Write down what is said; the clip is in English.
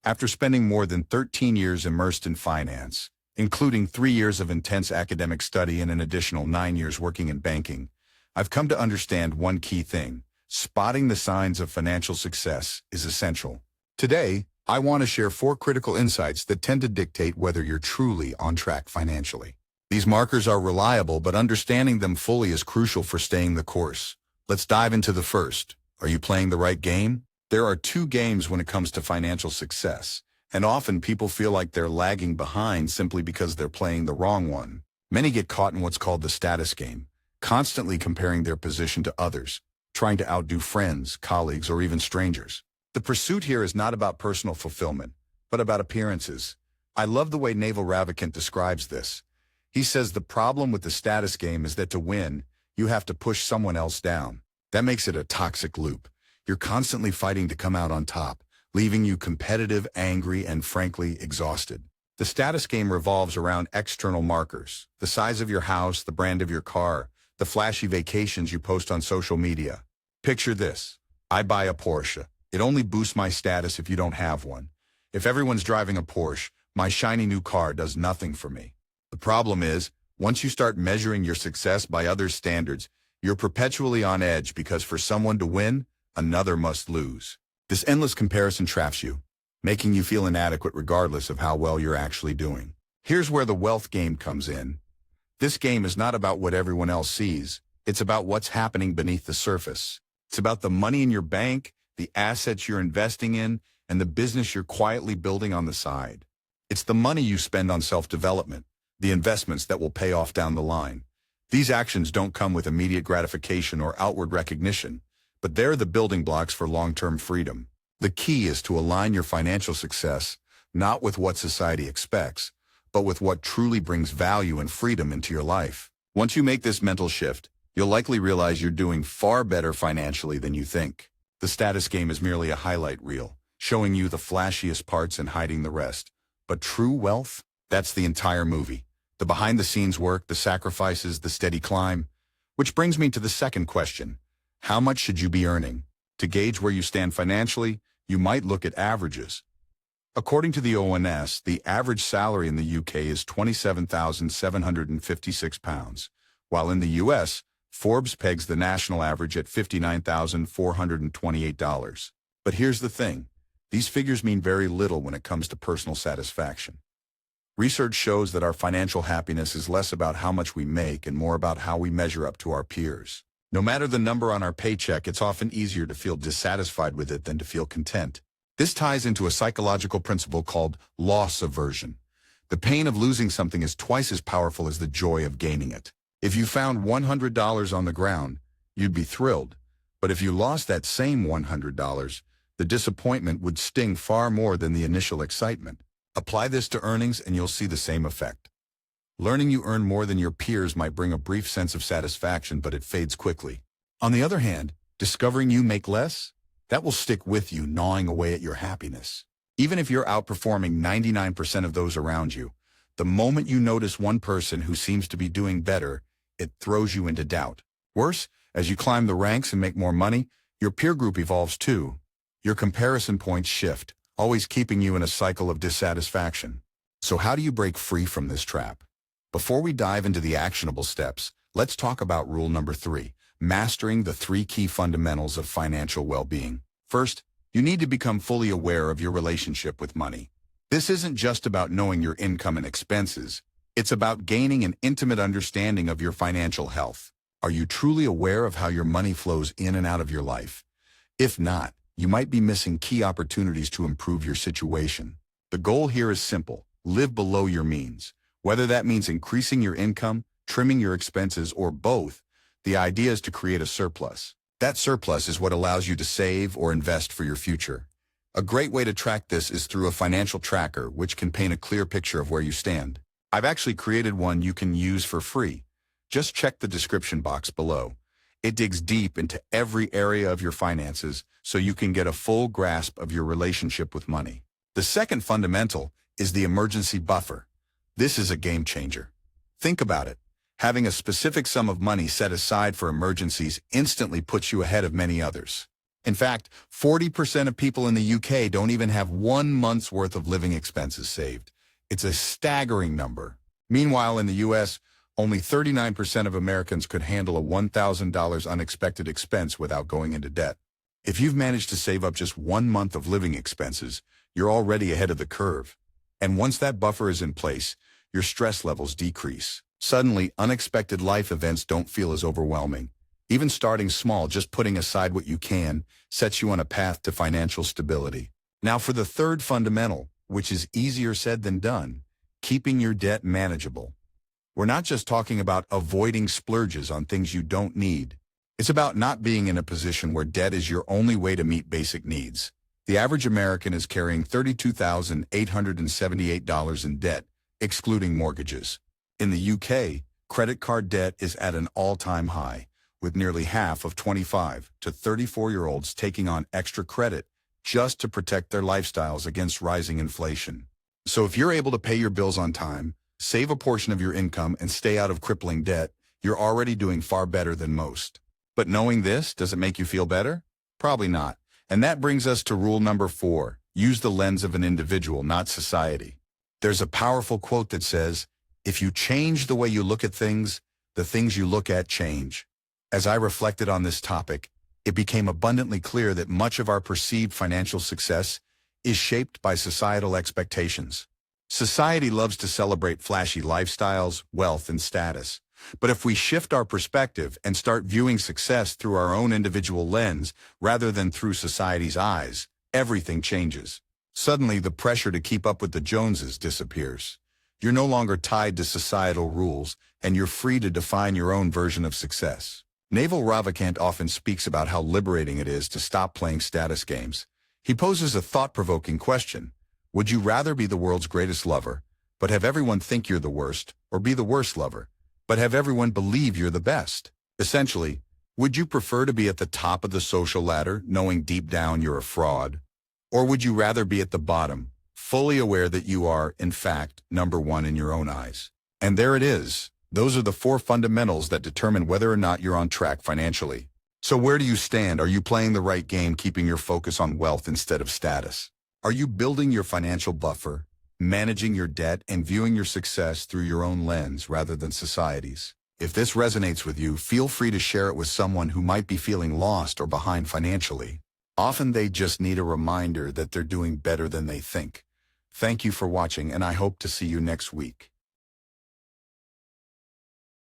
After spending more than 13 years immersed in finance, including 3 years of intense academic study and an additional 9 years working in banking, I've come to understand one key thing: spotting the signs of financial success is essential. Today, I want to share 4 critical insights that tend to dictate whether you're truly on track financially. These markers are reliable, but understanding them fully is crucial for staying the course. Let's dive into the first. Are you playing the right game? There are 2 games when it comes to financial success, and often people feel like they're lagging behind simply because they're playing the wrong one. Many get caught in what's called the status game, constantly comparing their position to others, trying to outdo friends, colleagues, or even strangers. The pursuit here is not about personal fulfillment, but about appearances. I love the way Naval Ravikant describes this. He says the problem with the status game is that to win, you have to push someone else down. That makes it a toxic loop. You're constantly fighting to come out on top, leaving you competitive, angry, and frankly, exhausted. The status game revolves around external markers: the size of your house, the brand of your car, the flashy vacations you post on social media. Picture this: I buy a Porsche. It only boosts my status if you don't have one. If everyone's driving a Porsche, my shiny new car does nothing for me. The problem is, once you start measuring your success by others' standards, you're perpetually on edge because for someone to win, another must lose. This endless comparison traps you, making you feel inadequate regardless of how well you're actually doing. Here's where the wealth game comes in. This game is not about what everyone else sees. It's about what's happening beneath the surface. It's about the money in your bank, the assets you're investing in, and the business you're quietly building on the side. It's the money you spend on self-development, the investments that will pay off down the line. These actions don't come with immediate gratification or outward recognition, but they're the building blocks for long-term freedom. The key is to align your financial success not with what society expects, but with what truly brings value and freedom into your life. Once you make this mental shift, you'll likely realize you're doing far better financially than you think. The status game is merely a highlight reel, showing you the flashiest parts and hiding the rest. But true wealth? That's the entire movie. The behind-the-scenes work, the sacrifices, the steady climb. Which brings me to the second question. How much should you be earning? To gauge where you stand financially, you might look at averages. According to the ONS, the average salary in the UK is £27,756, while in the US, Forbes pegs the national average at $59,428. But here's the thing. These figures mean very little when it comes to personal satisfaction. Research shows that our financial happiness is less about how much we make and more about how we measure up to our peers. No matter the number on our paycheck, it's often easier to feel dissatisfied with it than to feel content. This ties into a psychological principle called loss aversion. The pain of losing something is twice as powerful as the joy of gaining it. If you found $100 on the ground, you'd be thrilled. But if you lost that same $100, the disappointment would sting far more than the initial excitement. Apply this to earnings and you'll see the same effect. Learning you earn more than your peers might bring a brief sense of satisfaction, but it fades quickly. On the other hand, discovering you make less, that will stick with you, gnawing away at your happiness. Even if you're outperforming 99% of those around you, the moment you notice one person who seems to be doing better, it throws you into doubt. Worse, as you climb the ranks and make more money, your peer group evolves too. Your comparison points shift, always keeping you in a cycle of dissatisfaction. So how do you break free from this trap? Before we dive into the actionable steps, let's talk about rule number 3, mastering the 3 key fundamentals of financial well-being. First, you need to become fully aware of your relationship with money. This isn't just about knowing your income and expenses. It's about gaining an intimate understanding of your financial health. Are you truly aware of how your money flows in and out of your life? If not, you might be missing key opportunities to improve your situation. The goal here is simple: live below your means. Whether that means increasing your income, trimming your expenses, or both, the idea is to create a surplus. That surplus is what allows you to save or invest for your future. A great way to track this is through a financial tracker, which can paint a clear picture of where you stand. I've actually created one you can use for free. Just check the description box below. It digs deep into every area of your finances so you can get a full grasp of your relationship with money. The second fundamental is the emergency buffer. This is a game changer. Think about it. Having a specific sum of money set aside for emergencies instantly puts you ahead of many others. In fact, 40% of people in the UK don't even have 1 month's worth of living expenses saved. It's a staggering number. Meanwhile, in the US, only 39% of Americans could handle a $1,000 unexpected expense without going into debt. If you've managed to save up just 1 month of living expenses, you're already ahead of the curve. And once that buffer is in place, your stress levels decrease. Suddenly, unexpected life events don't feel as overwhelming. Even starting small, just putting aside what you can, sets you on a path to financial stability. Now for the third fundamental, which is easier said than done, keeping your debt manageable. We're not just talking about avoiding splurges on things you don't need. It's about not being in a position where debt is your only way to meet basic needs. The average American is carrying $32,878 in debt, excluding mortgages. In the UK, credit card debt is at an all-time high, with nearly half of 25 to 34-year-olds taking on extra credit just to protect their lifestyles against rising inflation. So if you're able to pay your bills on time, save a portion of your income, and stay out of crippling debt, you're already doing far better than most. But knowing this, does it make you feel better? Probably not. And that brings us to rule number 4. Use the lens of an individual, not society. There's a powerful quote that says, "If you change the way you look at things, the things you look at change." As I reflected on this topic, it became abundantly clear that much of our perceived financial success is shaped by societal expectations. Society loves to celebrate flashy lifestyles, wealth, and status. But if we shift our perspective and start viewing success through our own individual lens rather than through society's eyes, everything changes. Suddenly, the pressure to keep up with the Joneses disappears. You're no longer tied to societal rules, and you're free to define your own version of success. Naval Ravikant often speaks about how liberating it is to stop playing status games. He poses a thought-provoking question. Would you rather be the world's greatest lover, but have everyone think you're the worst, or be the worst lover, but have everyone believe you're the best? Essentially, would you prefer to be at the top of the social ladder, knowing deep down you're a fraud? Or would you rather be at the bottom, fully aware that you are, in fact, number one in your own eyes? And there it is. Those are the 4 fundamentals that determine whether or not you're on track financially. So where do you stand? Are you playing the right game, keeping your focus on wealth instead of status? Are you building your financial buffer, managing your debt, and viewing your success through your own lens rather than society's? If this resonates with you, feel free to share it with someone who might be feeling lost or behind financially. Often they just need a reminder that they're doing better than they think. Thank you for watching, and I hope to see you next week.